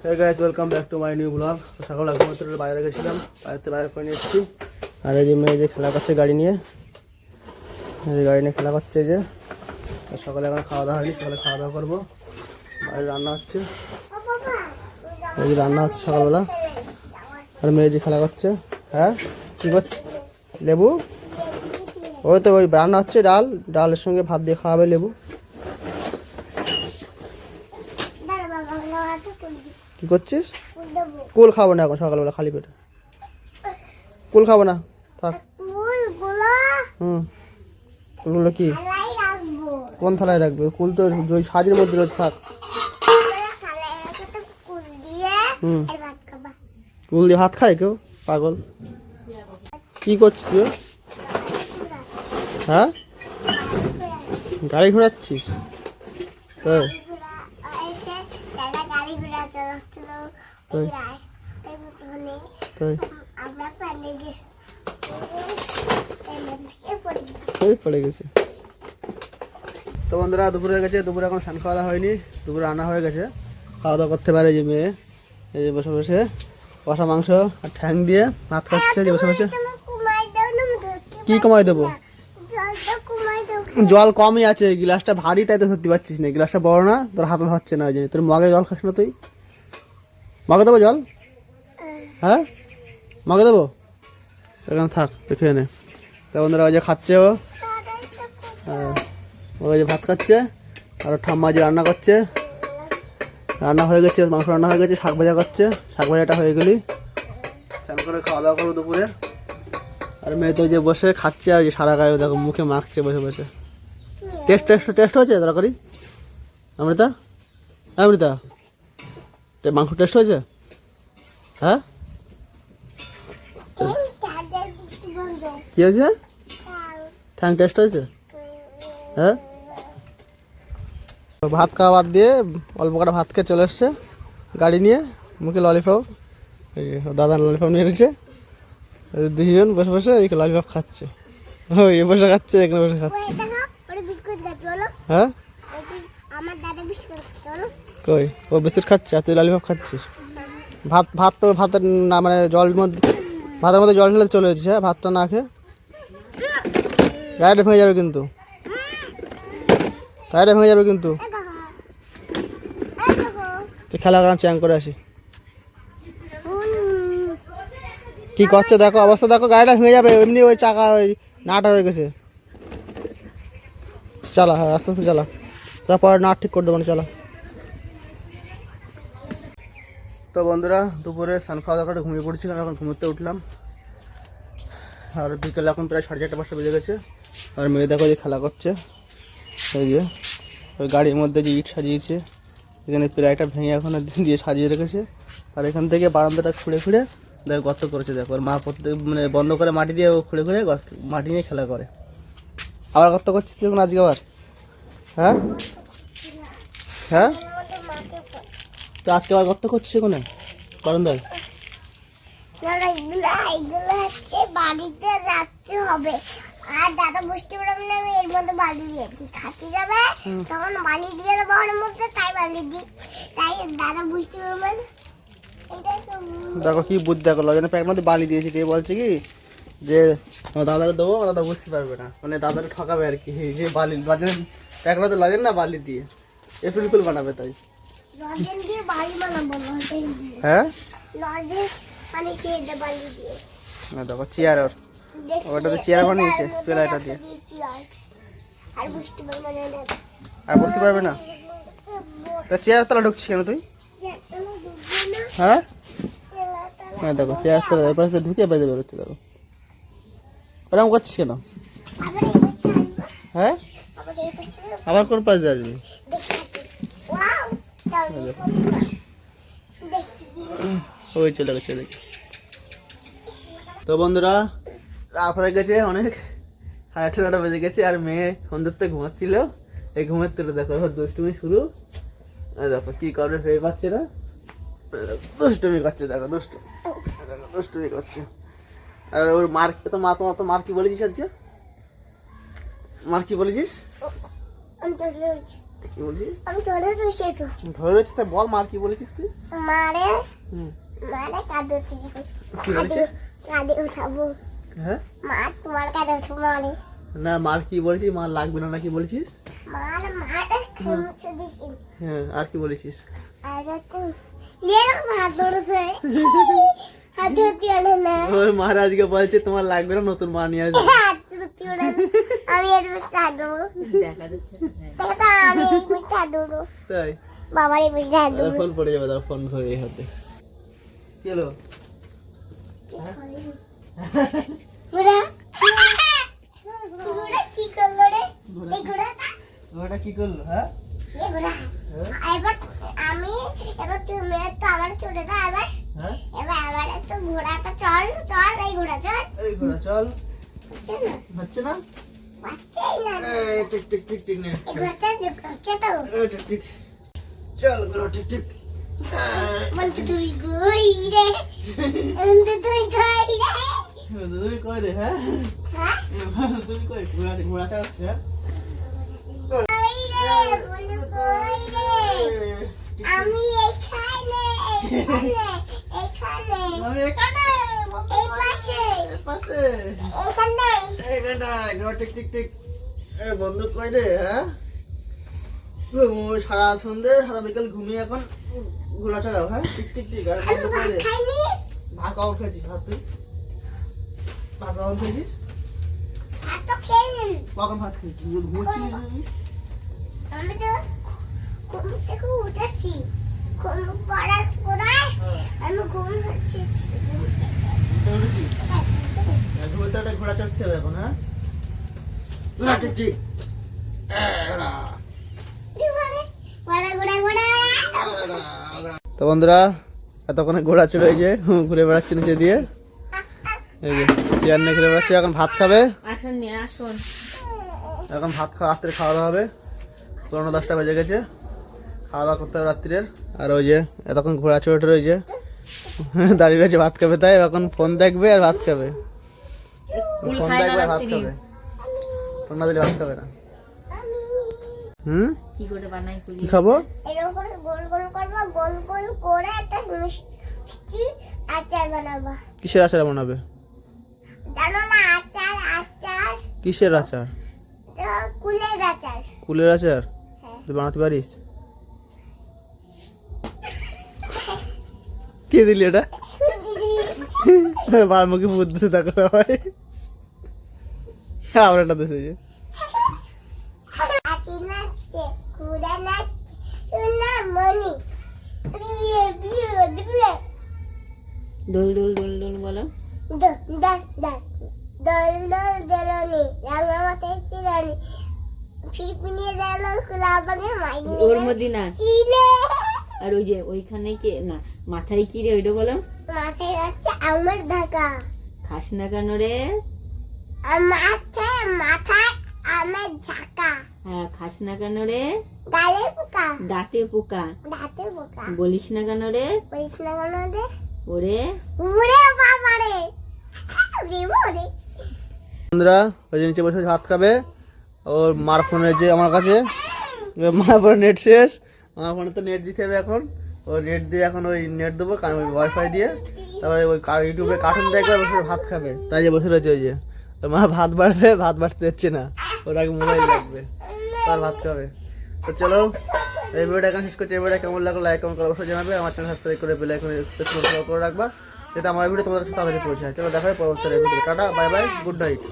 Hey guys, welcome back to my new vlog. তো সকালে একমাত্র বাইরে গেছিলাম, বাইরে করে নিয়ে এসেছি। আর এই যে মেয়ে যে খেলা করছে গাড়ি নিয়ে, এই গাড়ি নিয়ে খেলা করছে যে। সকালে এখন খাওয়া দাওয়া হয়নি, সকালে খাওয়া দাওয়া করবো। বাইরে রান্না হচ্ছে, এই যে রান্না হচ্ছে সকালবেলা। আর মেয়ে যে খেলা করছে, হ্যাঁ কী করছে? লেবু, ওই তো ওই রান্না হচ্ছে ডালের সঙ্গে ভাত দিয়ে খাওয়াবে লেবু। কি করছিস? কুল খাবো না এখন সকালবেলা খালি পেটে, কুল খাবো না থাক। কুলগুলো কি কোন থালায় রাখবে? কুল তো ওই সাজের মধ্যে রোজ থাক। কুল দিয়ে ভাত খায় কেউ? পাগল। কি করছিস তুই? হ্যাঁ গাড়ি ঘোরাচ্ছিস তো? পড়ে গেছে। তো বন্ধুরা দুপুরে হয়ে গেছে, দুপুরে এখন স্নান খাওয়া দাওয়া হয়নি, দুপুরে রান্না হয়ে গেছে। খাওয়া দাওয়া করতে পারে যে মেয়ে, এই যে বসে বসে কষা মাংস আর ঠ্যাং দিয়ে ভাত খাচ্ছে যে বসে বসে। কি কমাই দেবো? জল কমই আছে, গ্লাসটা ভারী তাই তো ধরতে পারছিস না। গ্লাসটা বড় না, তোর হাতে ধরছে না। ওই জন্য তোর মগে জল খাস না তুই? মগে দেবো জল? হ্যাঁ মগে দেবো? এখানে থাক, তুই খেয়ে নে। তো বন্ধুরা ওই যে খাচ্ছে, ওই যে ভাত খাচ্ছে। আর ঠাম্মা যে রান্না করছে, রান্না হয়ে গেছে, মাংস রান্না হয়ে গেছে, শাক ভাজা করছে। শাক ভাজাটা হয়ে গেলি স্নান করে খাওয়া দাওয়া করবো দুপুরে। আর মেয়ে তো যে বসে খাচ্ছে, আর সারা গায়ে দেখো মুখে মাখছে বসে বসে। টেস্ট হয়েছে তরকারি? অমৃতা, অমৃতা মাংস টেস্ট হয়েছে? হ্যাঁ কি হয়েছে? ঠ্যাং টেস্ট হয়েছে? হ্যাঁ ভাত খাওয়া বাদ দিয়ে অল্প কটা ভাত খেয়ে চলে এসছে গাড়ি নিয়ে, মুখে ললিপপ। এই দাদা ললিপপ নিয়ে এসেছে, দুজন বসে বসে এই ললিপপ খাচ্ছে। ওই বসে খাচ্ছে, এখানে বসে খাচ্ছে। হ্যাঁ কই ও বিস্কুট খাচ্ছে আর তুই ললিপপ খাচ্ছিস? ভাত তো ভাতের না, মানে জলের মধ্যে, ভাতের মধ্যে জল ঢেলে চলে এসেছে। হ্যাঁ ভাতটা না খেয়ে গাড়িটা ভেঙে যাবে কিন্তু, গাড়িটা ভেঙে যাবে কিন্তু। খেলা করাম চ্যাং করে আসি। কি করছে দেখো, অবস্থা দেখো, গাড়িটা ভেঙে যাবে। এমনি ওই চাকা ওই নাট হয়ে গেছে। চালা, হ্যাঁ আস্তে আস্তে চালা, তারপর নাট ঠিক করে দেবো না, চালা। তো বন্ধুরা দুপুরে স্নান খাওয়া দাওয়া করে ঘুমিয়ে পড়েছিলাম, এখন ঘুমোতে উঠলাম। আর বিকেলে এখন প্রায় 4:30-5টা বেজে গেছে। আর মেয়ে দেখো যে খেলা করছে, এই যে ওই গাড়ির মধ্যে যে ইট সাজিয়েছে, এখানে প্রায়টা ভেঙে এখন দিয়ে সাজিয়ে রেখেছে। আর এখান থেকে বারান্দাটা খুঁড়ে খুঁড়ে দেখো গর্ত করেছে। দেখো আর মা প্রত্যেক মানে বন্ধ করে মাটি দিয়ে খুঁড়ে খুঁড়ে মাটি নিয়ে খেলা করে। আবার গর্ত করছিস তুই আজকে আবার? হ্যাঁ হ্যাঁ তো আজকে আবার গর্ত করছিস ওখানে বারান্দায়? বাড়িতে রাখতে হবে। আর দাদা বুঝতে পারবে না আমি এর মধ্যে বালি দিয়েছি, খাতে যাবে তখন বালি দিয়ে দেবো ওর মধ্যে, তাই বালি দিই, তাই দাদা বুঝতে পারবে না। দেখো কি বুদ্ধি, দেখো লজনে প্যাকের মধ্যে বালি দিয়েছি, দিয়ে বলছে কি যে দাদাকে দেবো, দাদা বুঝতে পারবে না, মানে দাদাকে ঠকাবে আর কি। যে বালি লজেন প্যাকের মধ্যে লজেন না বালি দিয়ে এপ্রিল ফুল বানাবে, তাই লজেন দিয়ে বালি বানাবো। হ্যাঁ লজেন মানে সে বালি দিয়ে। না দেখো চেয়ার, ওটাতে চেয়ার বানিয়েছে পেলাইটা দিয়ে। আর বুঝতে পারবে না, আর বুঝতে পারবে না, তা চেয়ার তলা ঢুকছিস কেন তুই? হ্যাঁ হ্যাঁ দেখো চেয়ার তলা এর পাশে ঢুকে বেজে বেরোচ্ছে। দেখো ওরকম করছিস কেন? হ্যাঁ আবার কোন পাশ দিয়ে আসবি? ওই চলে গেছে দেখি। তো বন্ধুরা রাত হয়ে গেছে অনেক, 8:30 বেজে গেছে। আর মেয়ে সন্ধ্যের থেকে ঘুমাচ্ছিল, এই ঘুমের তুলে দেখো দুষ্টুমি শুরু। দেখো কি করবে ভেবে পাচ্ছে না, দুষ্টুমি করছে। দেখো দুষ্টুমি করছে। আর ওর মার তো মার কি বলেছিস আজকে? মার কি বলেছিস? কি বলছিস? আমি ধরে রয়েছি তো। ধরে রয়েছে তা বল, মার কি বলেছিস তুই? মারে হুম, কাঁদে কি বলেছিস? কাঁদে উঠাবো। হ্যাঁ মা তোমার কাঁদে উঠবো মারে। না, মার কি বলেছিস? মার লাগবে না কি বলেছিস? মারে খেমছে দিছি। হ্যাঁ, আর কি বলেছিস? আর তো ইয়ে হাত ধরেছে। হাত ধরতে আনে না। ওর মার আজকে বলছে তোমার লাগবে না, নতুন মা নিয়ে আসবে। হাত ধরতে আনে না। আমি এর বসে হাত দেবো। দেখো তো আমি এই বসে হাত দেবো। তাই বাবার এই বসে হাত দেবো। ফোন পড়ে যাবে, তার ফোন ধরে এই হাতে। কি হলো? ঘোড়া ঘোড়া কি করলো রে? এই ঘোড়াটা ওটা কি করলো? হ্যাঁ এই ঘোড়া এবার আমি এবার তুমি তো আমার ছোটে দাও এবার হ্যাঁ, এবার আমার তো ঘোড়াটা চল চল এই ঘোড়া চল এই ঘোড়া চল। চল না হচ্ছে না? বাচ্চাই না এই টিক টিক টিক টিক নে। এই ঘোড়াটা হচ্ছে তো এই টিক টিক। চল ঘোড়া টিক টিক। বলতে তুই গই রে বলতে তুই গই রে তুমি কই রে? হ্যাঁ হ্যাঁ তুমি কই? ঘোড়া ঘোড়া চালাচ্ছে? হ্যাঁ গই রে বলে গই রে আমি এখানে আমি এখানে এই পাশে পাশে এখানে এখানটায় ঘোড়া টিক টিক টিক। এ বন্ধু কই রে? হ্যাঁ সারা সন্ধে সারা বিকেল ঘুমিয়ে এখন ঘোড়া চালাও? হ্যাঁ টিক টিক টিক। আর বন্ধু কই রে? খাইনি ভাত কখন খেয়েছিস? ভাত তুই ভাত কখন খেয়েছিস? ভাত তো খেয়ে কখন ভাত খেয়েছিস? ঘুমোচ্ছিস? আমি তো ঘুম থেকে উঠেছি ঘুম পড়ার পরে আমি ঘুম হচ্ছে ঘুমোতে একটা ঘোড়া চড়তে হবে এখন। হ্যাঁ ঘোড়া টিক টিক। তো বন্ধুরা এতক্ষণে ঘোড়া চলে যে ঘুরে বেড়াচ্ছে নিচে দিয়ে, এই যে চেয়ার নিয়ে ঘুরে বেড়াচ্ছে। এখন ভাত খাবে, এখন ভাত খাওয়া রাত্রে খাওয়া দাওয়া হবে। 9:10 বেজে গেছে, খাওয়া দাওয়া করতে হবে রাত্রের। আর ওই যে এতক্ষণ ঘোড়া চড়ে রয়েছে দাঁড়িয়ে রয়েছে, ভাত খাবে। তাই এখন ফোন দেখবে আর ভাত খাবে, ফোন দেখবে আর ভাত খাবে। ফোন না দিলে ভাত খাবে না। কি খাবো? এরকম করে গোল গোল করবো গোল গোল করে একটা মিষ্টি আচার বানাবো। কিসের আচার বানাবে? জানো না আচার আচার কিসের আচার? কুলের আচার। কুলের আচার? হ্যাঁ তুই বানাতে পারিস? কে দিলি এটা? বার মুখে বুদ্ধি দেখো ভাই, আমরা এটা দেশে যে হাতি নাচছে ঘোড়া নাচছে সোনা মনি বিয়ে বিয়ে বিয়ে দোল দোল দোল দোল বলো। দল দল দল দল দল দলনি রাঙা মাথায় চিরানি ফিরফিনিয়ে গেল কুলাবাগের মাইনি ওর মধ্যে নাচ। চিলে আর ওই যে ওইখানে কে না মাথায় কি রে ওইটা বলো। মাথায় আছে আমার ঢাকা খাস না কেন রে? আর মাথায় মাথায় আমার ঝাঁকা হ্যাঁ খাস না কেন রে? গালে পোকা দাঁতে পোকা। দাঁতে পোকা বলিস না কেন রে? বলিস না কেন রে ওরে উড়ে বাবা রে রে রে বন্ধুরা ওই যে নিচে বসে ভাত খাবে। ওর মার ফোনে যে আমার কাছে, এবার মার ফোনে নেট শেষ, আমার ফোনে তো নেট দিতে হবে এখন। ওই নেট দিয়ে এখন ওই নেট দেবো ওয়াইফাই দিয়ে, তারপরে ওই ইউটিউবে কার্টুন দেখবে, বসে ভাত খাবে। তাই যে বসে রয়েছে ওই যে ওর মা ভাত বাড়বে, ভাত বাড়তে দিচ্ছে না, ওর আগে মোবাইল লাগবে, তার ভাত খাবে। তো চলো এই ভিডিওটা এখন শেষ করছি। এই ভিডিওটা কেমন লাগলো লাইক কমেন্ট করে অবশ্যই জানাবে। আমার চ্যানেল সাবস্ক্রাইব করে বেল আইকনে প্রেস করে রাখবা, যাতে আমার ভিডিও তোমাদের সাথে তাড়াতাড়ি পৌঁছায়। চলো দেখা হয় পরবর্তী video. Tata bye bye, good night.